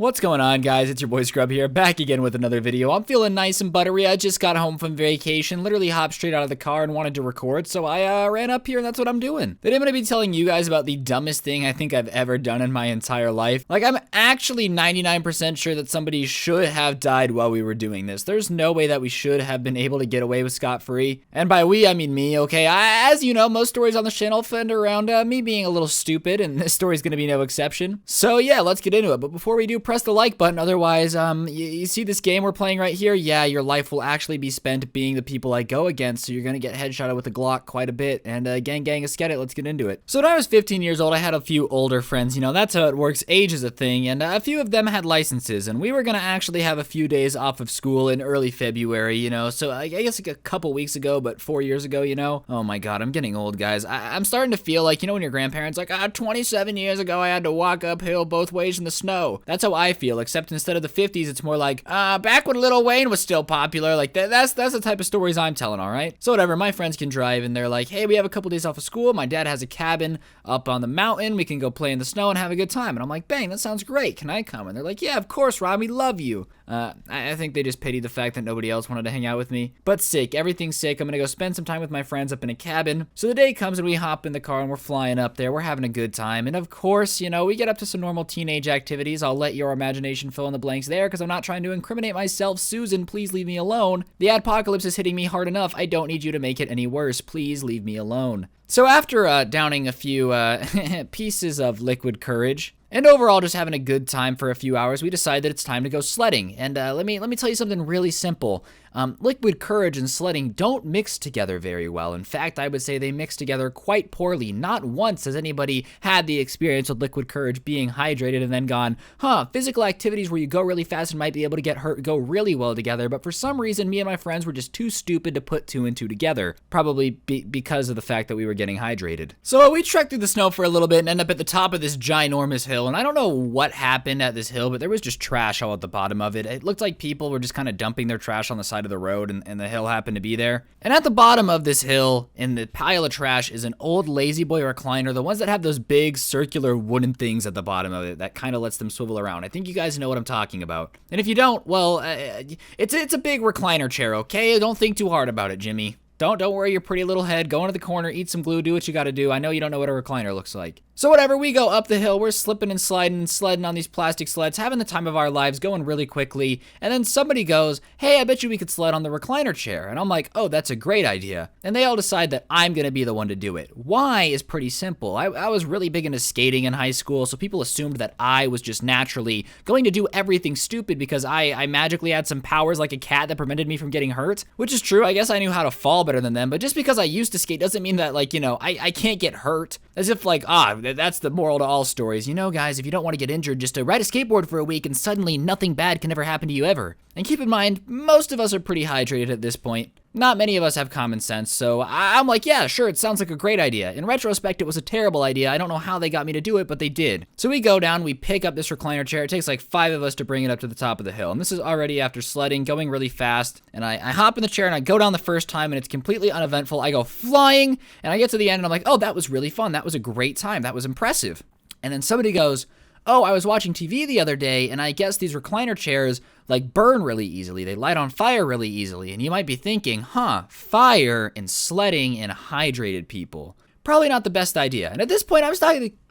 What's going on, guys? It's your boy Scrub here, back again with another video. I'm feeling nice and buttery. I just got home from vacation, literally hopped straight out of the car and wanted to record, so I ran up here and that's what I'm doing. Today I'm going to be telling you guys about the dumbest thing I think I've ever done in my entire life. Like, I'm actually 99% sure that somebody should have died while we were doing this. There's no way that we should have been able to get away with scot-free. And by we, I mean me, okay? As you know, most stories on the channel fend around me being a little stupid, and this story's going to be no exception. So yeah, let's get into it. But before we do, press the like button. Otherwise, you see this game we're playing right here? Yeah, your life will actually be spent being the people I go against, so you're gonna get headshotted with a Glock quite a bit. And gang, let's get it. Let's get into it. So when I was 15 years old, I had a few older friends. You know, that's how it works. Age is a thing, and a few of them had licenses, and we were gonna actually have a few days off of school in early February, you know, so I guess like a couple weeks ago, but 4 years ago, you know? Oh my god, I'm getting old, guys. I'm starting to feel like, you know, when your grandparents like, 27 years ago, I had to walk uphill both ways in the snow. That's how I feel, except instead of the 50s, it's more like, back when Lil Wayne was still popular. Like, that's the type of stories I'm telling, all right? So whatever, my friends can drive, and they're like, hey, we have a couple days off of school. My dad has a cabin up on the mountain. We can go play in the snow and have a good time. And I'm like, bang, that sounds great. Can I come? And they're like, yeah, of course, Rob, we love you. I think they just pitied the fact that nobody else wanted to hang out with me. But sick, everything's sick. I'm gonna go spend some time with my friends up in a cabin. So the day comes and we hop in the car and we're flying up there. We're having a good time. And of course, you know, we get up to some normal teenage activities. I'll let your imagination fill in the blanks there because I'm not trying to incriminate myself. Susan, please leave me alone. The apocalypse is hitting me hard enough. I don't need you to make it any worse. Please leave me alone. So after downing a few pieces of liquid courage, and overall just having a good time for a few hours, we decide that it's time to go sledding. And let me tell you something really simple. Liquid courage and sledding don't mix together very well. In fact, I would say they mix together quite poorly. Not once has anybody had the experience with liquid courage being hydrated and then gone, physical activities where you go really fast and might be able to get hurt go really well together. But for some reason, me and my friends were just too stupid to put two and two together. Probably because of the fact that we were getting hydrated. So we trekked through the snow for a little bit and end up at the top of this ginormous hill. And I don't know what happened at this hill, but there was just trash all at the bottom of it. It looked like people were just kind of dumping their trash on the side of the road, and the hill happened to be there. And at the bottom of this hill, in the pile of trash, is an old Lazy Boy recliner, the ones that have those big circular wooden things at the bottom of it that kind of lets them swivel around. I think you guys know what I'm talking about. And if you don't, well, it's a big recliner chair, okay? Don't think too hard about it, Jimmy. Don't worry your pretty little head. Go into the corner, eat some glue, do what you gotta do. I know you don't know what a recliner looks like. So whatever, we go up the hill, we're slipping and sliding and sledding on these plastic sleds, having the time of our lives, going really quickly, and then somebody goes, hey, I bet you we could sled on the recliner chair. And I'm like, oh, that's a great idea. And they all decide that I'm gonna be the one to do it. Why is pretty simple. I was really big into skating in high school, so people assumed that I was just naturally going to do everything stupid because I magically had some powers like a cat that prevented me from getting hurt, which is true. I guess I knew how to fall better than them, but just because I used to skate doesn't mean that, like, you know, I can't get hurt. As if, like, that's the moral to all stories. You know, guys, if you don't want to get injured, just ride a skateboard for a week and suddenly nothing bad can ever happen to you ever. And keep in mind, most of us are pretty hydrated at this point. Not many of us have common sense, so I'm like, yeah, sure, it sounds like a great idea. In retrospect, it was a terrible idea. I don't know how they got me to do it, but they did. So we go down, we pick up this recliner chair. It takes like 5 of us to bring it up to the top of the hill. And this is already after sledding, going really fast. And I hop in the chair and I go down the first time and it's completely uneventful. I go flying and I get to the end and I'm like, oh, that was really fun. That was a great time. That was impressive. And then somebody goes, oh, I was watching TV the other day, and I guess these recliner chairs, like, burn really easily. They light on fire really easily. And you might be thinking, fire and sledding and hydrated people. Probably not the best idea. And at this point, I'm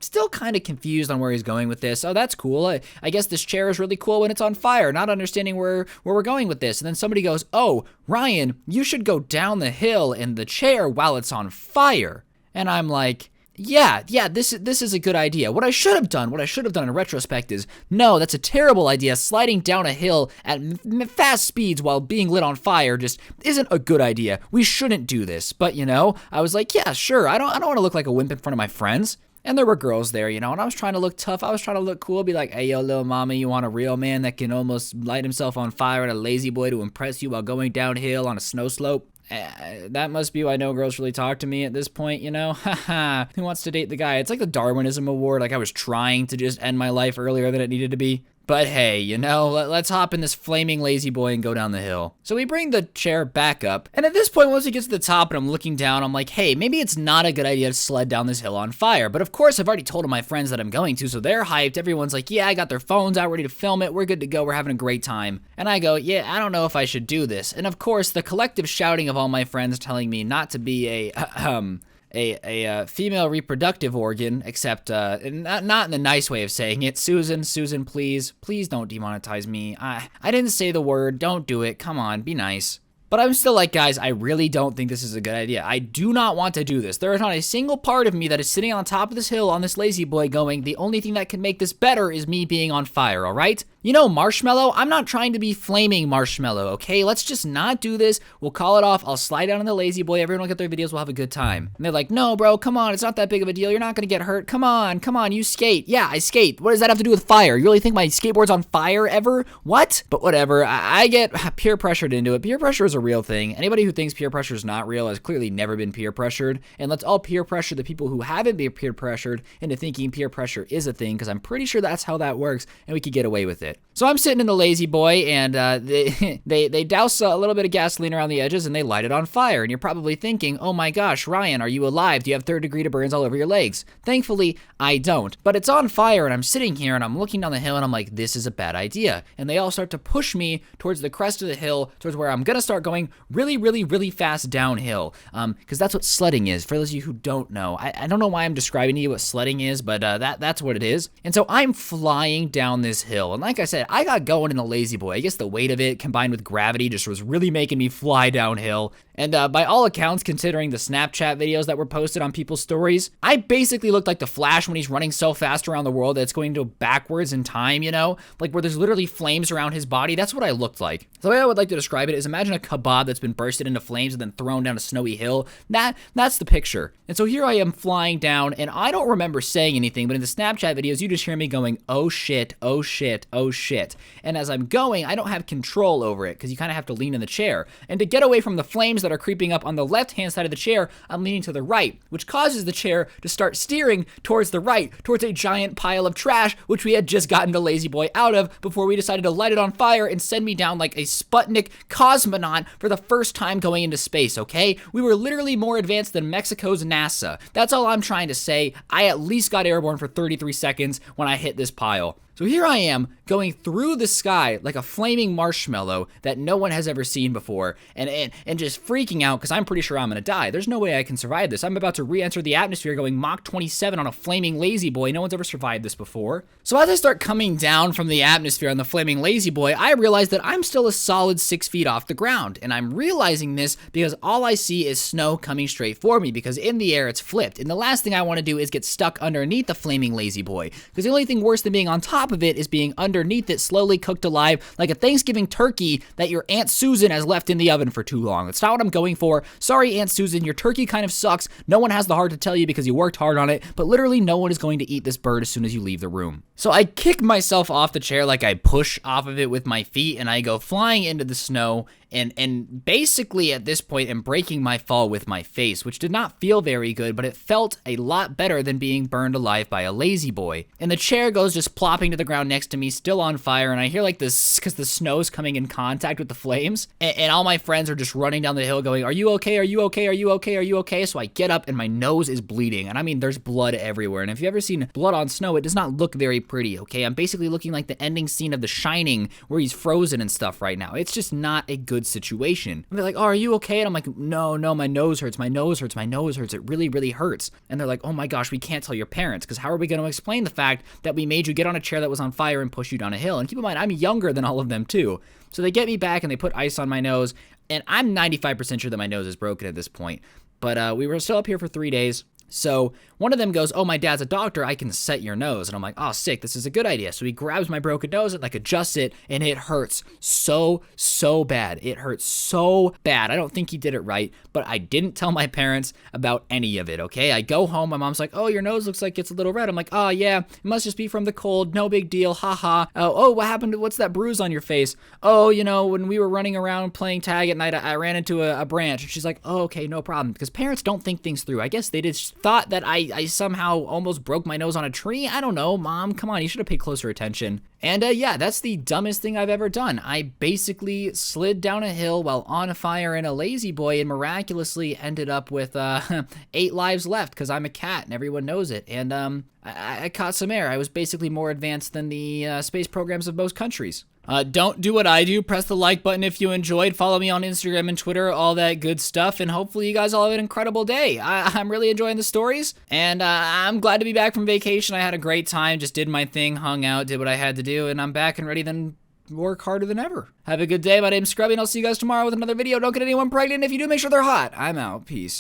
still kind of confused on where he's going with this. Oh, that's cool. I guess this chair is really cool when it's on fire, not understanding where we're going with this. And then somebody goes, oh, Ryan, you should go down the hill in the chair while it's on fire. And I'm like, yeah, this is a good idea. What I should have done in retrospect is, no, that's a terrible idea. Sliding down a hill at fast speeds while being lit on fire just isn't a good idea. We shouldn't do this. But, you know, I was like, yeah, sure. I don't want to look like a wimp in front of my friends. And there were girls there, you know, and I was trying to look tough. I was trying to look cool, be like, hey, yo, little mama, you want a real man that can almost light himself on fire and a lazy boy to impress you while going downhill on a snow slope? That must be why no girls really talk to me at this point, you know? Who wants to date the guy? It's like the Darwinism award. Like I was trying to just end my life earlier than it needed to be. But hey, you know, let's hop in this flaming lazy boy and go down the hill. So we bring the chair back up, and at this point, once it gets to the top and I'm looking down, I'm like, hey, maybe it's not a good idea to sled down this hill on fire. But of course, I've already told all my friends that I'm going to, so they're hyped. Everyone's like, yeah, I got their phones out ready to film it. We're good to go. We're having a great time. And I go, yeah, I don't know if I should do this. And of course, the collective shouting of all my friends telling me not to be a female reproductive organ, except not in the nice way of saying it. Susan, please don't demonetize me. I didn't say the word. Don't do it. Come on, be nice. But I'm still like, guys, I really don't think this is a good idea. I do not want to do this. There is not a single part of me that is sitting on top of this hill on this lazy boy going, the only thing that can make this better is me being on fire, all right? You know, Marshmallow, I'm not trying to be flaming Marshmallow, okay? Let's just not do this. We'll call it off. I'll slide down in the lazy boy. Everyone will get their videos. We'll have a good time. And they're like, no, bro, come on. It's not that big of a deal. You're not going to get hurt. Come on, you skate. Yeah, I skate. What does that have to do with fire? You really think my skateboard's on fire ever? What? But whatever. I get peer pressured into it. Peer pressure is a real thing. Anybody who thinks peer pressure is not real has clearly never been peer pressured. And let's all peer pressure the people who haven't been peer pressured into thinking peer pressure is a thing, because I'm pretty sure that's how that works, and we could get away with it. So I'm sitting in the lazy boy, and they douse a little bit of gasoline around the edges, and they light it on fire. And you're probably thinking, oh my gosh, Ryan, are you alive? Do you have third-degree burns all over your legs? Thankfully, I don't. But it's on fire, and I'm sitting here, and I'm looking down the hill, and I'm like, this is a bad idea. And they all start to push me towards the crest of the hill, towards where I'm gonna start going really fast downhill. Because that's what sledding is. For those of you who don't know, I don't know why I'm describing to you what sledding is, but that's what it is. And so I'm flying down this hill, and like I said, I got going in the lazy boy. I guess the weight of it combined with gravity just was really making me fly downhill. And by all accounts, considering the Snapchat videos that were posted on people's stories, I basically looked like the Flash when he's running so fast around the world that it's going to backwards in time, you know? Like where there's literally flames around his body. That's what I looked like. The way I would like to describe it is imagine a kebab that's been bursted into flames and then thrown down a snowy hill. That's the picture. And so here I am flying down, and I don't remember saying anything, but in the Snapchat videos, you just hear me going, oh shit, oh shit, oh shit. And as I'm going, I don't have control over it because you kind of have to lean in the chair. And to get away from the flames that are creeping up on the left-hand side of the chair, I'm leaning to the right, which causes the chair to start steering towards the right, towards a giant pile of trash, which we had just gotten the lazy boy out of before we decided to light it on fire and send me down like a Sputnik cosmonaut for the first time going into space, okay? We were literally more advanced than Mexico's NASA. That's all I'm trying to say. I at least got airborne for 33 seconds when I hit this pile. So here I am going through the sky like a flaming marshmallow that no one has ever seen before, and just freaking out because I'm pretty sure I'm gonna die. There's no way I can survive this. I'm about to re-enter the atmosphere going Mach 27 on a flaming lazy boy. No one's ever survived this before. So as I start coming down from the atmosphere on the flaming lazy boy, I realize that I'm still a solid 6 feet off the ground. And I'm realizing this because all I see is snow coming straight for me, because in the air it's flipped. And the last thing I want to do is get stuck underneath the flaming lazy boy, because the only thing worse than being on top of it is being underneath it, slowly cooked alive like a Thanksgiving turkey that your Aunt Susan has left in the oven for too long. That's not what I'm going for. Sorry, Aunt Susan, your turkey kind of sucks. No one has the heart to tell you because you worked hard on it, but literally no one is going to eat this bird as soon as you leave the room. So I kick myself off the chair like I push off of it with my feet, and I go flying into the snow, and basically at this point am breaking my fall with my face, which did not feel very good, but it felt a lot better than being burned alive by a lazy boy. And the chair goes just plopping to the ground next to me, still on fire, and I hear like this, because the snow's coming in contact with the flames, and all my friends are just running down the hill going, are you okay, are you okay, are you okay, are you okay? So I get up and my nose is bleeding, and I mean there's blood everywhere, and if you've ever seen blood on snow, it does not look very pretty, okay? I'm basically looking like the ending scene of The Shining where he's frozen and stuff right now. It's just not a good situation. And they're like, oh, are you okay? And I'm like, no, my nose hurts, my nose hurts, my nose hurts. It really hurts. And they're like, oh my gosh, we can't tell your parents, because how are we going to explain the fact that we made you get on a chair that was on fire and push you down a hill? And keep in mind, I'm younger than all of them too. So they get me back and they put ice on my nose, and I'm 95% sure that my nose is broken at this point. But we were still up here for 3 days. So one of them goes, oh, my dad's a doctor, I can set your nose. And I'm like, oh, sick, this is a good idea. So he grabs my broken nose and like adjusts it, and it hurts so bad. It hurts so bad. I don't think he did it right, but I didn't tell my parents about any of it, okay? I go home, my mom's like, oh, your nose looks like it's a little red. I'm like, oh, yeah, it must just be from the cold, no big deal, haha. Oh, what happened? What's that bruise on your face? Oh, you know, when we were running around playing tag at night, I ran into a branch. And she's like, oh, okay, no problem. Because parents don't think things through. I guess they just thought that I somehow almost broke my nose on a tree. I don't know, Mom, come on, you should have paid closer attention. And yeah, that's the dumbest thing I've ever done. I basically slid down a hill while on fire in a lazy boy and miraculously ended up with 8 lives left because I'm a cat and everyone knows it. And I caught some air. I was basically more advanced than the space programs of most countries. Don't do what I do. Press the like button if you enjoyed. Follow me on Instagram and Twitter, all that good stuff. And hopefully you guys all have an incredible day. I'm really enjoying the stories. And I'm glad to be back from vacation. I had a great time. Just did my thing, hung out, did what I had to do. And I'm back and ready to work harder than ever. Have a good day. My name's Scrubby and I'll see you guys tomorrow with another video. Don't get anyone pregnant. If you do, make sure they're hot. I'm out. Peace.